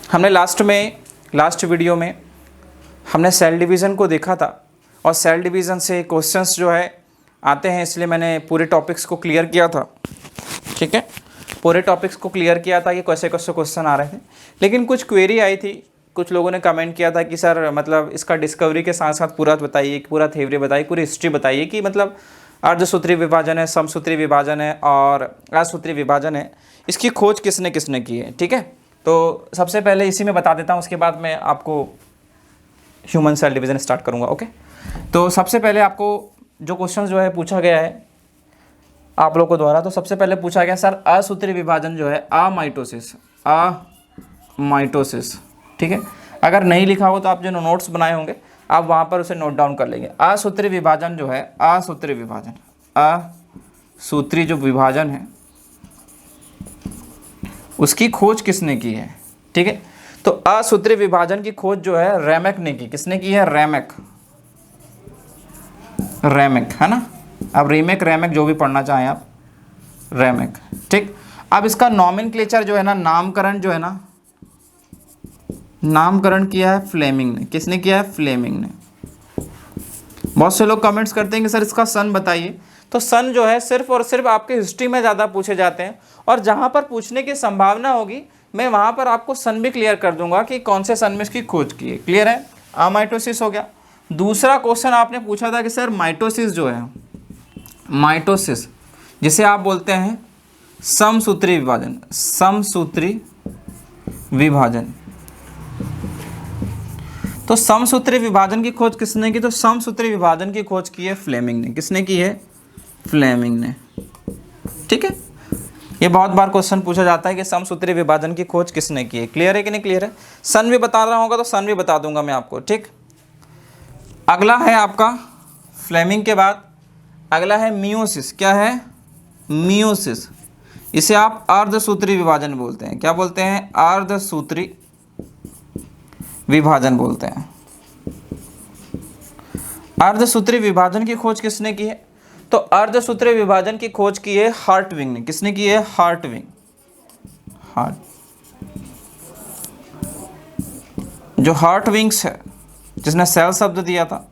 हमने last video में हमने सेल डिवीज़न को देखा था और सेल डिवीज़न से क्वेश्चंस जो है आते हैं, इसलिए मैंने पूरे टॉपिक्स को क्लियर किया था। ठीक है, पूरे टॉपिक्स को क्लियर किया था कि कैसे कैसे क्वेश्चन आ रहे थे। लेकिन कुछ क्वेरी आई थी, कुछ लोगों ने कमेंट किया था कि सर मतलब इसका डिस्कवरी के साथ साथ पूरा बताइए, पूरा थ्योरी बताइए, पूरी हिस्ट्री बताइए कि मतलब अर्धसूत्री विभाजन है, समसूत्री विभाजन है और असूत्री विभाजन है, इसकी खोज किसने किसने की है। ठीक है, तो सबसे पहले इसी में बता देता हूँ, उसके बाद मैं आपको ह्यूमन सेल डिवीज़न स्टार्ट करूँगा। ओके, तो सबसे पहले आपको जो क्वेश्चन जो है पूछा गया है आप लोगों को द्वारा, तो सबसे पहले पूछा गया सर असूत्री विभाजन जो है माइटोसिस। ठीक है, अगर नहीं लिखा हो तो आप जो नोट्स बनाए होंगे आप वहाँ पर उसे नोट डाउन कर लेंगे। असूत्री विभाजन जो है, असूत्री जो विभाजन है उसकी खोज किसने की है। ठीक है, तो असूत्री विभाजन की खोज जो है रैमक ने की। किसने की है? रैमक है ना। अब रीमेक रैमक जो भी पढ़ना चाहें आप, रैमक। ठीक, अब इसका नॉमेनक्लेचर जो है ना, नामकरण जो है ना, नामकरण किया है फ्लेमिंग ने। किसने किया है? फ्लेमिंग ने। बहुत से लोग कमेंट्स करते हैं कि सर इसका सन बताइए, तो सन जो है सिर्फ और सिर्फ आपके हिस्ट्री में ज़्यादा पूछे जाते हैं और जहाँ पर पूछने की संभावना होगी मैं वहाँ पर आपको सन भी क्लियर कर दूंगा कि कौन से सन में इसकी खोज की है। क्लियर है? माइटोसिस हो गया। दूसरा क्वेश्चन आपने पूछा था कि सर माइटोसिस जो है, माइटोसिस जिसे आप बोलते हैं समसूत्री विभाजन, समसूत्री विभाजन, तो समसूत्री विभाजन की खोज किसने की? तो समसूत्री विभाजन की खोज की है फ्लेमिंग ने। किसने की है? फ्लेमिंग ने। ठीक है, ये बहुत बार क्वेश्चन पूछा जाता है कि समसूत्री विभाजन की खोज किसने की है। क्लियर है कि नहीं क्लियर है? सन भी बता रहा होगा तो सन भी बता दूंगा मैं आपको। ठीक, अगला है आपका फ्लेमिंग के बाद अगला है मियोसिस। क्या है? मियोसिस। इसे आप अर्धसूत्री विभाजन बोलते हैं। क्या बोलते हैं? अर्धसूत्री विभाजन बोलते हैं। अर्धसूत्री विभाजन की खोज किसने की है? तो अर्धसूत्री विभाजन की खोज की है हार्टविंग ने। किसने की है? हार्टविंग। जो हार्टविंग्स है, जिसने सेल शब्द दिया था,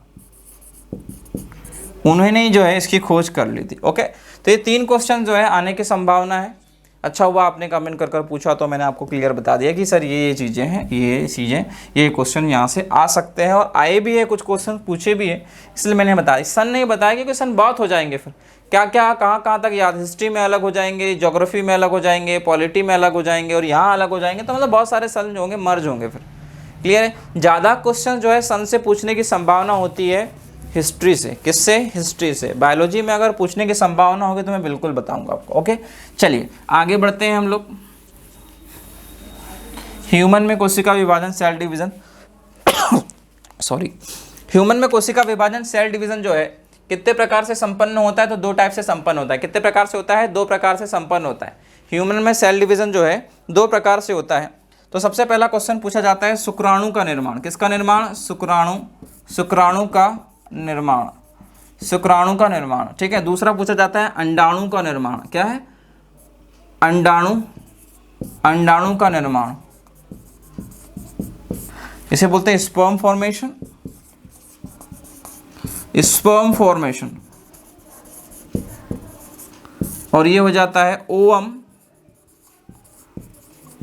उन्होंने ही जो है इसकी खोज कर ली थी। ओके, तो ये 3 क्वेश्चन जो है आने की संभावना है। अच्छा हुआ आपने कमेंट कर पूछा तो मैंने आपको क्लियर बता दिया कि सर ये चीज़ें हैं, ये क्वेश्चन यहाँ से आ सकते हैं और आए भी है, कुछ क्वेश्चन पूछे भी है, इसलिए मैंने बताया। सन नहीं बताया क्योंकि सन बहुत हो जाएंगे, फिर क्या क्या कहाँ तक याद, हिस्ट्री में अलग हो जाएंगे, ज्योग्राफी में अलग हो जाएंगे, पॉलिटी में अलग हो जाएंगे और यहाँ अलग हो जाएंगे, तो मतलब बहुत सारे सन जो होंगे मर्ज होंगे फिर। क्लियर है? ज़्यादा क्वेश्चन जो है सन से पूछने की संभावना होती है हिस्ट्री से। किससे? हिस्ट्री से। बायोलॉजी में अगर पूछने की संभावना होगी तो मैं बिल्कुल बताऊंगा आपको। ओके, चलिए आगे बढ़ते हैं हम लोग। ह्यूमन में कोशिका विभाजन सेल डिवीजन ह्यूमन में कोशिका विभाजन सेल डिवीजन जो है कितने प्रकार से संपन्न होता है? तो 2 टाइप से संपन्न होता है। कितने प्रकार से होता है? 2 प्रकार से संपन्न होता है। ह्यूमन में सेल डिवीजन जो है 2 प्रकार से होता है। तो सबसे पहला क्वेश्चन पूछा जाता है शुक्राणु का निर्माण। किसका निर्माण? शुक्राणु का निर्माण। ठीक है, दूसरा पूछा जाता है अंडाणु का निर्माण। क्या है? अंडाणु का निर्माण, इसे बोलते हैं स्पर्म फॉर्मेशन। और ये हो जाता है ओवम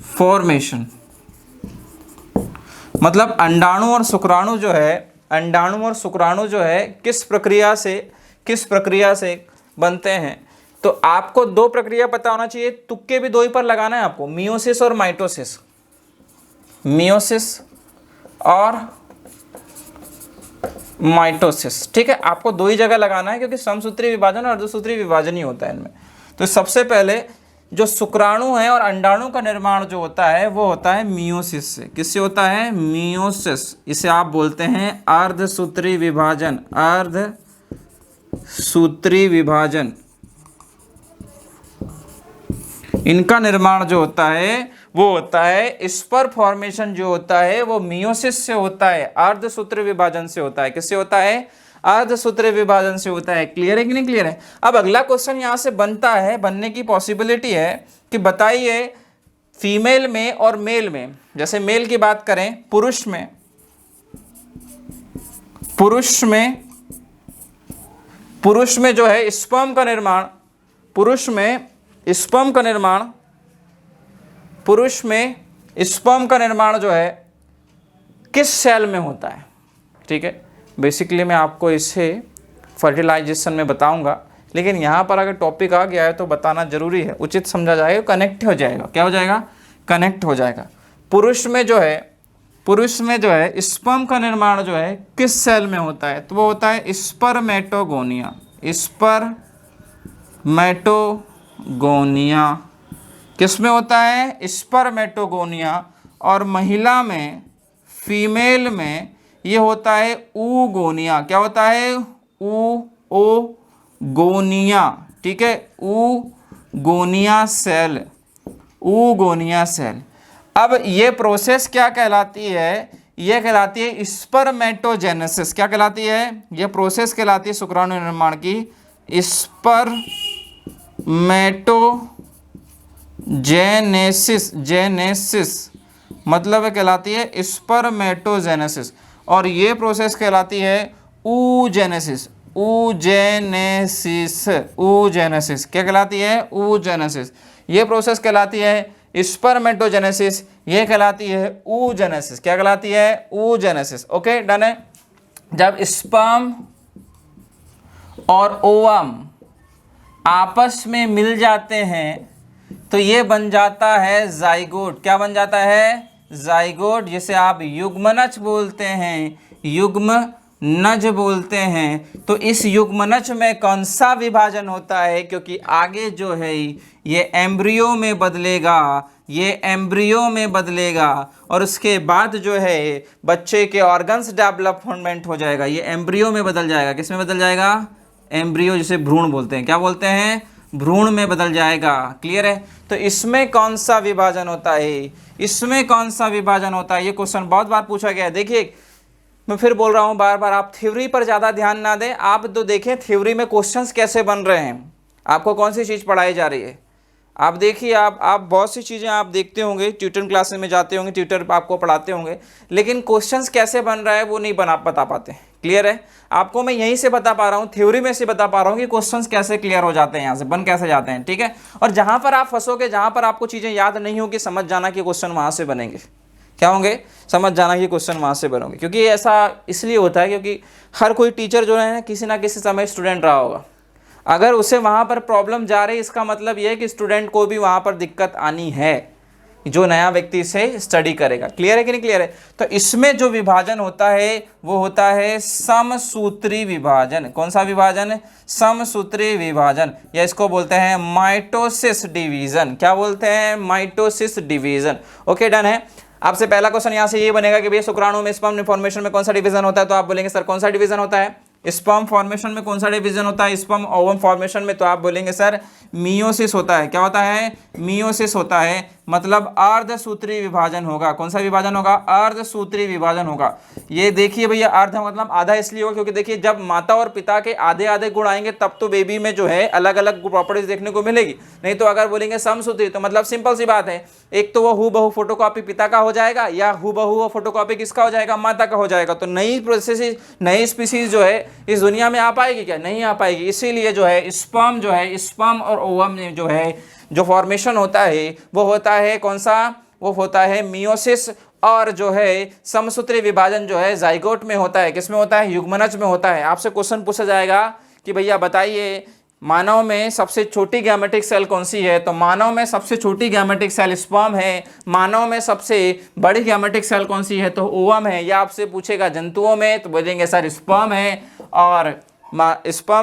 फॉर्मेशन। मतलब अंडाणु और शुक्राणु जो है किस प्रक्रिया से बनते हैं। तो आपको 2 प्रक्रिया पता होना चाहिए, तुक्के भी 2 ही पर लगाना है आपको, मियोसिस और माइटोसिस। ठीक है, आपको 2 ही जगह लगाना है क्योंकि समसूत्री विभाजन और अर्धसूत्री विभाजन ही होता है इनमें। तो सबसे पहले जो शुक्राणु है और अंडाणु का निर्माण जो होता है वो होता है मियोसिस से। किससे होता है? मियोसिस। इसे आप बोलते हैं अर्धसूत्री विभाजन। इनका निर्माण जो होता है वो होता है स्पर फॉर्मेशन, जो होता है वो मियोसिस से होता है, अर्धसूत्री विभाजन से होता है। किससे होता है? अर्धसूत्री विभाजन से होता है। क्लियर है कि नहीं क्लियर है? अब अगला क्वेश्चन यहाँ से बनता है, बनने की पॉसिबिलिटी है कि बताइए फीमेल में और मेल में, जैसे मेल की बात करें, पुरुष में जो है स्पर्म का निर्माण, पुरुष में स्पर्म का निर्माण जो है किस सेल में होता है, ठीक है। बेसिकली मैं आपको इसे फर्टिलाइजेशन में बताऊंगा, लेकिन यहाँ पर अगर टॉपिक आ गया है तो बताना जरूरी है, उचित समझा जाएगा, कनेक्ट हो जाएगा। क्या हो जाएगा? कनेक्ट हो जाएगा। पुरुष में जो है स्पर्म का निर्माण जो है किस सेल में होता है, तो वो होता है स्पर्मेटोगोनिया। स्पर्मेटोगोनिया किस में होता है? स्पर्मेटोगोनिया। और महिला में, फीमेल में ये होता है ऊगोनिया। क्या होता है? ऊगोनिया, ठीक है, ऊगोनिया सेल। अब ये प्रोसेस क्या कहलाती है? ये कहलाती है स्पर्मेटोजेनेसिस। क्या कहलाती है? ये प्रोसेस कहलाती है शुक्राणु निर्माण की जेनेसिस मतलब कहलाती है स्पर्मेटोजेनेसिस। और ये प्रोसेस कहलाती है ऊजेनेसिस। क्या कहलाती है? ऊजेनेसिस। ये प्रोसेस कहलाती है स्पर्मेटोजेनेसिस, ये कहलाती है ऊजेनेसिस। क्या कहलाती है? ऊजेनेसिस। ओके, डन है। जब स्पर्म और ओवम आपस में मिल जाते हैं तो ये बन जाता है जाइगोट। क्या बन जाता है? जाइगोट, जिसे आप युग्मनज बोलते हैं। तो इस युग्मनज में कौन सा विभाजन होता है? क्योंकि आगे जो है ये एम्ब्रियो में बदलेगा और उसके बाद जो है बच्चे के ऑर्गन्स डेवलपमेंट हो जाएगा। ये एम्ब्रियो में बदल जाएगा। किस में बदल जाएगा? एम्ब्रियो, जिसे भ्रूण बोलते हैं। क्या बोलते हैं? भ्रूण में बदल जाएगा। क्लियर है? तो इसमें कौन सा विभाजन होता है? ये क्वेश्चन बहुत बार पूछा गया है। देखिए, मैं फिर बोल रहा हूँ बार बार, आप थ्योरी पर ज़्यादा ध्यान ना दें, आप तो देखें थ्योरी में क्वेश्चंस कैसे बन रहे हैं, आपको कौन सी चीज़ पढ़ाई जा रही है। आप देखिए, आप बहुत सी चीज़ें आप देखते होंगे, ट्यूटर क्लासेस में जाते होंगे, ट्यूटर आपको पढ़ाते होंगे, लेकिन क्वेश्चंस कैसे बन रहा है वो नहीं बता पाते। क्लियर है? आपको मैं यहीं से बता पा रहा हूँ, थ्योरी में से बता पा रहा हूँ कि क्वेश्चंस कैसे क्लियर हो जाते हैं, यहाँ से बन कैसे जाते हैं। ठीक है? और जहाँ पर आप फंसोगे, जहाँ पर आपको चीज़ें याद नहीं होगी, समझ जाना कि क्वेश्चन वहाँ से बनेंगे। क्या होंगे? समझ जाना कि क्वेश्चन वहाँ से बनोगे। क्योंकि ऐसा इसलिए होता है क्योंकि हर कोई टीचर जो है किसी ना किसी समय स्टूडेंट रहा होगा। अगर उसे वहाँ पर प्रॉब्लम जा रही है, इसका मतलब ये है कि स्टूडेंट को भी वहाँ पर दिक्कत आनी है, जो नया व्यक्ति से स्टडी करेगा। क्लियर है कि नहीं क्लियर है? तो इसमें जो विभाजन होता है वो होता है समसूत्री विभाजन। कौन सा विभाजन? समसूत्री विभाजन, या इसको बोलते हैं माइटोसिस डिवीजन। क्या बोलते हैं? Mitosis division. ओके, डन है। आपसे पहला क्वेश्चन यहाँ से ये बनेगा कि भैया शुक्राणु में स्पर्म फॉर्मेशन में कौन सा डिवीजन होता है, तो आप बोलेंगे सर कौन सा डिवीजन होता है? स्पर्म फॉर्मेशन में कौन सा डिवीजन होता है? स्पर्म ओवम फॉर्मेशन में, तो आप बोलेंगे सर मियोसिस होता है। क्या होता है? मियोसिस होता है, मतलब अर्धसूत्री विभाजन होगा। कौन सा विभाजन होगा? अर्धसूत्री विभाजन होगा। ये देखिए भैया, अर्ध मतलब आधा इसलिए होगा क्योंकि देखिए जब माता और पिता के आधे आधे गुण आएंगे तब तो बेबी में जो है अलग अलग प्रॉपर्टीज देखने को मिलेगी। नहीं तो अगर बोलेंगे समसूत्री तो मतलब सिंपल सी बात है, एक तो वो हूबहू फोटोकॉपी पिता का हो जाएगा, या हूबहू वो फोटोकॉपी किसका हो जाएगा? माता का हो जाएगा। तो नई प्रोसेस, नई स्पीसीज जो है इस दुनिया में आ पाएगी क्या? नहीं आ पाएगी। इसीलिए जो है स्पर्म और ओवम में जो है जो फॉर्मेशन होता है वो होता है कौन सा? वो होता है मियोसिस। और जो है समसूत्री विभाजन जो है जाइगोट में होता है। किस में होता है? युग्मनज में होता है। आपसे क्वेश्चन पूछा जाएगा कि भैया बताइए मानव में सबसे छोटी गैमेटिक सेल कौन सी है, तो मानव में सबसे छोटी गैमेटिक सेल स्पर्म है। मानव में सबसे बड़ी गैमेटिक सेल कौन सी है, तो ओवम है। या आपसे पूछेगा जंतुओं में, तो बोलेंगे सर स्पर्म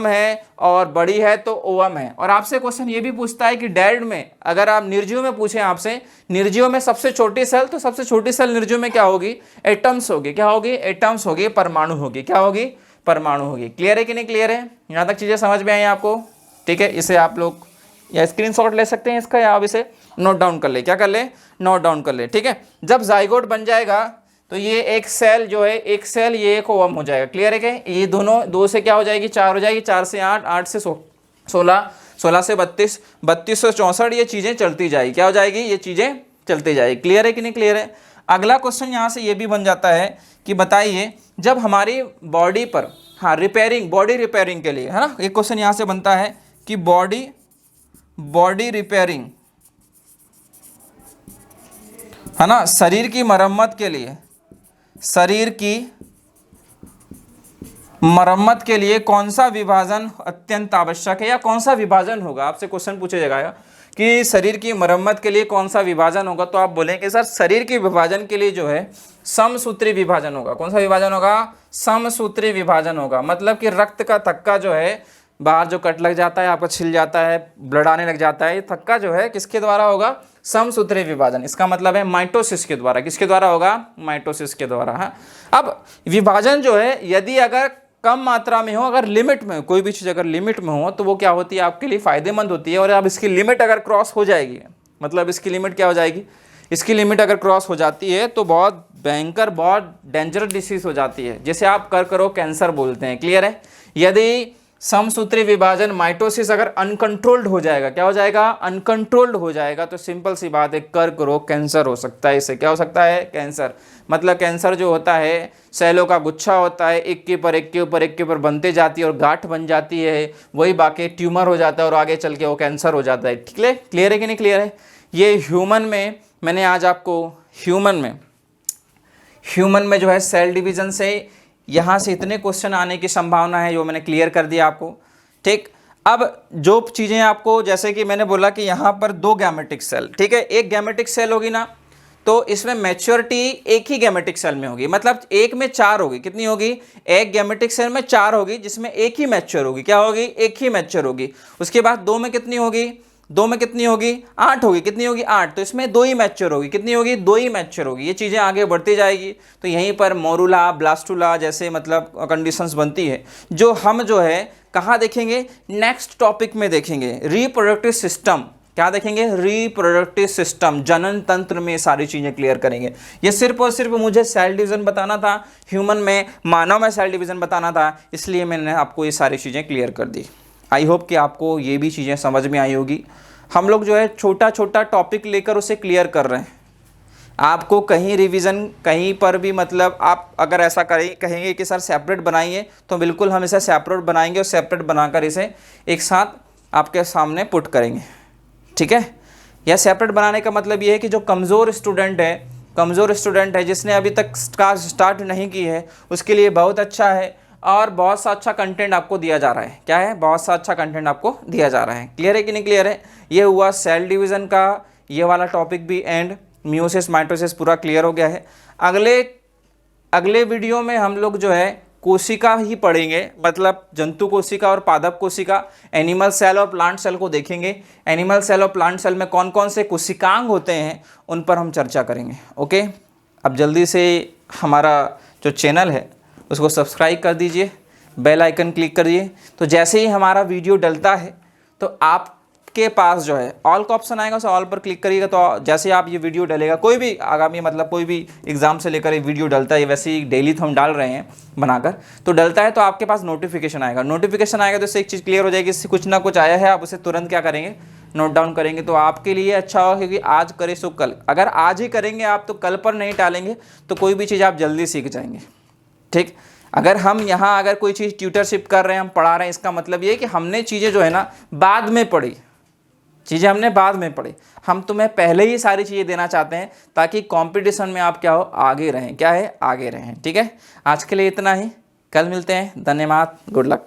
है और बड़ी है तो ओवम है। और आपसे क्वेश्चन ये भी पूछता है कि डेड में, अगर आप निर्जीव में पूछें आपसे, निर्जीव में सबसे छोटी सेल, तो सबसे छोटी सेल निर्जीव में क्या होगी? एटम्स होगी। क्या होगी? एटम्स होगी, परमाणु होगी। क्या होगी? परमाणु होगी। क्लियर है कि नहीं क्लियर है? यहाँ तक चीज़ें समझ में आई आपको? ठीक है, इसे आप लोग या स्क्रीनशॉट ले सकते हैं इसका, या आप इसे नोट डाउन कर ले। क्या कर ले? नोट डाउन कर ले। ठीक है, जब जाइगोट बन जाएगा तो ये एक सेल जो है, एक सेल ये एक ओवम हो जाएगा। क्लियर है क्या? ये दोनों, दो से क्या हो जाएगी? 4 हो जाएगी, 4 से 8, 8 से 16, 16 से 32, 32 से 64, ये चीज़ें चलती जाएगी। क्या हो जाएगी? ये चीज़ें चलते जाइए। क्लियर है कि नहीं क्लियर है? अगला क्वेश्चन यहाँ से ये भी बन जाता है कि बताइए जब हमारी बॉडी पर, हाँ रिपेयरिंग, बॉडी रिपेयरिंग के लिए है ना, एक क्वेश्चन यहाँ से बनता है कि बॉडी रिपेयरिंग है ना, शरीर की मरम्मत के लिए, शरीर की मरम्मत के लिए कौन सा विभाजन अत्यंत आवश्यक है, या कौन सा विभाजन होगा? आपसे क्वेश्चन पूछा जाएगा कि शरीर की मरम्मत के लिए कौन सा विभाजन होगा, तो आप बोलेंगे सर शरीर के विभाजन के लिए जो है समसूत्री विभाजन होगा। कौन सा विभाजन होगा? समसूत्री विभाजन होगा। मतलब कि रक्त का थक्का जो है, बाहर जो कट लग जाता है, आपका छिल जाता है, ब्लड आने लग जाता है, ये थक्का जो है किसके द्वारा होगा? समसूत्री विभाजन। इसका मतलब है माइटोसिस के द्वारा। किसके द्वारा होगा? माइटोसिस के द्वारा। हाँ, अब विभाजन जो है यदि अगर कम मात्रा में हो, अगर लिमिट में, कोई भी चीज़ अगर लिमिट में हो तो वो क्या होती है? आपके लिए फ़ायदेमंद होती है। और अब इसकी लिमिट अगर क्रॉस हो जाएगी, मतलब इसकी लिमिट क्या हो जाएगी? इसकी लिमिट अगर क्रॉस हो जाती है तो बहुत भयंकर, बहुत डेंजरस डिसीज हो जाती है, जैसे आप करो कैंसर बोलते हैं। क्लियर है? यदि समसूत्री विभाजन माइटोसिस अगर अनकंट्रोल्ड हो जाएगा, क्या हो जाएगा? अनकंट्रोल्ड हो जाएगा, तो सिंपल सी बात है कर्क रोग, कैंसर हो सकता है। इससे क्या हो सकता है? कैंसर। मतलब कैंसर जो होता है सेलों का गुच्छा होता है, एक के ऊपर एक के ऊपर एक के ऊपर बनते जाती है और गांठ बन जाती है, वही बाकी ट्यूमर हो जाता है और आगे चल के वो कैंसर हो जाता है। ठीक है? क्लियर है कि नहीं क्लियर है? ये ह्यूमन में, मैंने आज आपको ह्यूमन में जो है सेल डिवीज़न से यहाँ से इतने क्वेश्चन आने की संभावना है जो मैंने क्लियर कर दिया आपको। ठीक, अब जो चीज़ें आपको, जैसे कि मैंने बोला कि यहाँ पर 2 गैमेटिक सेल, ठीक है, एक गैमेटिक सेल होगी ना, तो इसमें मैच्योरिटी एक ही गैमेटिक सेल में होगी, मतलब एक में 4 होगी। कितनी होगी? एक गैमेटिक सेल में 4 होगी, जिसमें एक ही मैच्योर होगी। क्या होगी? एक ही मैच्योर होगी। उसके बाद 2 में कितनी होगी? 2 में कितनी होगी? 8 होगी। कितनी होगी? 8। तो इसमें 2 ही मैच्योर होगी। कितनी होगी? 2 ही मैच्योर होगी। ये चीज़ें आगे बढ़ती जाएगी तो यहीं पर मोरूला, ब्लास्टुला जैसे मतलब कंडीशंस बनती है, जो हम जो है कहाँ देखेंगे? नेक्स्ट टॉपिक में देखेंगे, रिप्रोडक्टिव सिस्टम। क्या देखेंगे? रिप्रोडक्टिव सिस्टम, जनन तंत्र में सारी चीज़ें क्लियर करेंगे। ये सिर्फ और सिर्फ मुझे सेल डिवीज़न बताना था, ह्यूमन में, मानव में सेल डिवीज़न बताना था, इसलिए मैंने आपको ये सारी चीज़ें क्लियर कर दी। आई होप कि आपको ये भी चीज़ें समझ में आई होगी। हम लोग जो है छोटा छोटा टॉपिक लेकर उसे क्लियर कर रहे हैं। आपको कहीं रिवीजन कहीं पर भी, मतलब आप अगर ऐसा कहेंगे कि सर सेपरेट बनाइए, तो बिल्कुल हम इसे सेपरेट बनाएंगे और सेपरेट बनाकर इसे एक साथ आपके सामने पुट करेंगे। ठीक है? यह सेपरेट बनाने का मतलब ये है कि जो कमज़ोर स्टूडेंट है जिसने अभी तक क्लास स्टार्ट नहीं की है, उसके लिए बहुत अच्छा है और बहुत सा अच्छा कंटेंट आपको दिया जा रहा है। क्या है? बहुत सा अच्छा कंटेंट आपको दिया जा रहा है। क्लियर है कि नहीं क्लियर है? ये हुआ सेल डिवीज़न का ये वाला टॉपिक भी एंड, मियोसिस माइटोसिस पूरा क्लियर हो गया है। अगले वीडियो में हम लोग जो है कोशिका ही पढ़ेंगे, मतलब जंतु कोशिका और पादप कोशिका, एनिमल सेल और प्लांट सेल को देखेंगे। एनिमल सेल और प्लांट सेल में कौन कौन से कोशिकांग होते हैं उन पर हम चर्चा करेंगे। ओके, अब जल्दी से हमारा जो चैनल है उसको सब्सक्राइब कर दीजिए, बेल आइकन क्लिक करिए, तो जैसे ही हमारा वीडियो डलता है तो आपके पास जो है ऑल का ऑप्शन आएगा, उसे ऑल पर क्लिक करिएगा, तो जैसे ही आप ये वीडियो डलेगा, कोई भी आगामी मतलब कोई भी एग्ज़ाम से लेकर ये वीडियो डलता है, वैसे ही डेली तो हम डाल रहे हैं बनाकर, तो डलता है तो आपके पास नोटिफिकेशन आएगा। तो इससे एक चीज़ क्लियर हो जाएगी, इससे कुछ ना कुछ आया है, आप उसे तुरंत क्या करेंगे? नोट डाउन करेंगे। तो आपके लिए अच्छा होगा, क्योंकि आज करे सो कल, अगर आज ही करेंगे आप तो कल पर नहीं टालेंगे तो कोई भी चीज़ आप जल्दी सीख जाएंगे। ठीक, अगर हम यहाँ अगर कोई चीज़ ट्यूटरशिप कर रहे हैं, हम पढ़ा रहे हैं, इसका मतलब ये कि हमने चीज़ें जो है ना बाद में पढ़ी, हम तुम्हें पहले ही सारी चीज़ें देना चाहते हैं ताकि कंपटीशन में आप क्या हो? आगे रहें। क्या है? आगे रहें। ठीक है, आज के लिए इतना ही, कल मिलते हैं। धन्यवाद, गुड लक।